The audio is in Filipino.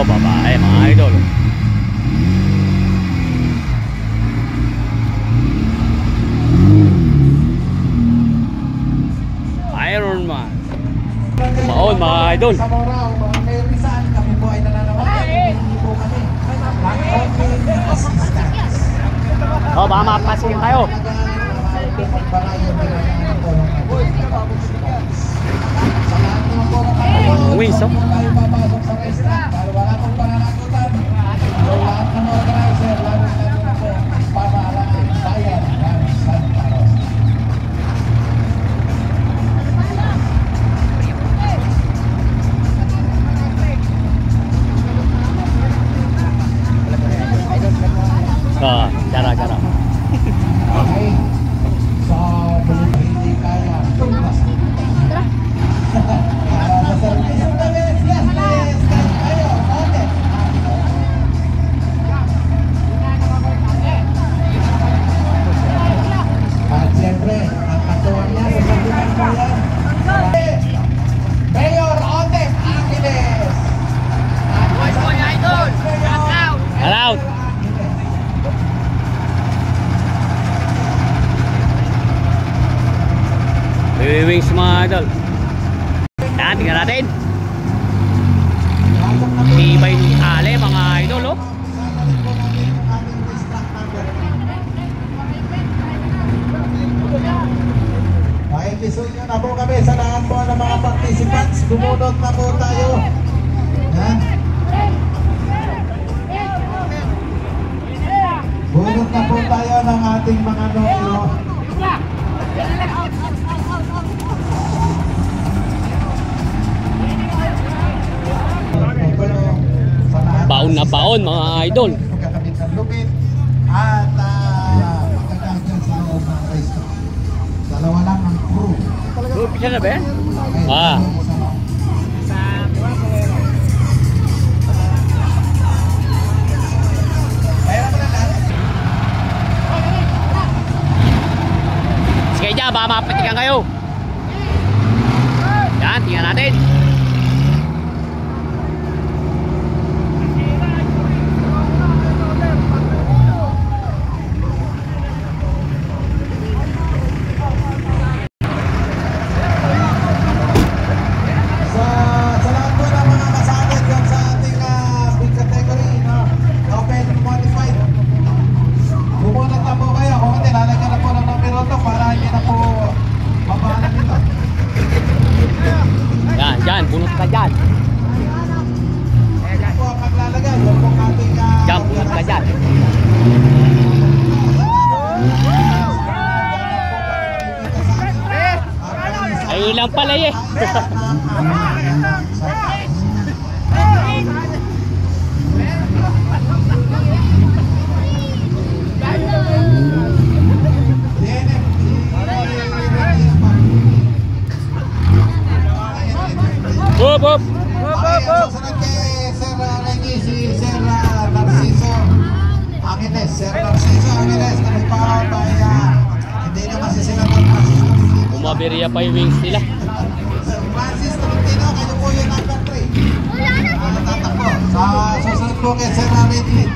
O babae mga idol. Iron Man. Maon mga idol. Sa Morao, may Rizal, kami po ay nananawagan. Hindi po kami ng assistance. O baka mapasin kayo. Wings, oh. Tayo papasok sa restaurant. Para wala pong pananagutan. Lahat ng organizer, lalo na po, pamahalaan, bayan ng Santa Rosa. Gara-gara. Okay. So, hindi kaya tumas. Sa service na yes, yes, yes. Kayo, okay. At siyempre, ang katuwang niya sa service na yan. Mayor Otes Angeles. Allowed. Wings mga idol. Yan, tingnan natin. Tibay ng tali mga idol, oh. Pakikisuyo na po kami sa lahat po ng mga participants. Bumunot na po tayo. Yan. Bunot na po tayo ng ating mga numero. Baon na baon mga idol. Magkakabit ng lupit at magkakagyan sa loob ng restaurant. Dalawa lang ang crew. Lupit na ba yan? Ah. Sige dyan, baka makapatikan kayo. Yan, tingnan natin. Yan, bunot ka dyan. Yan po ang maglalagay. Yan po ang ating... Yan, bunot ka dyan. Ayun lang pala eh. Hop, hop. Susunod kay Sir Reggie, si Sir Narciso Angeles. Sir Narciso Angeles, kami pa kaya hindi naman si Sir Francis. Umabiriya pa yung wings nila. Sir Francis Tolentino, kayo po yung number 3. Tatakbo. Sa susunod po kay Sir Reggie.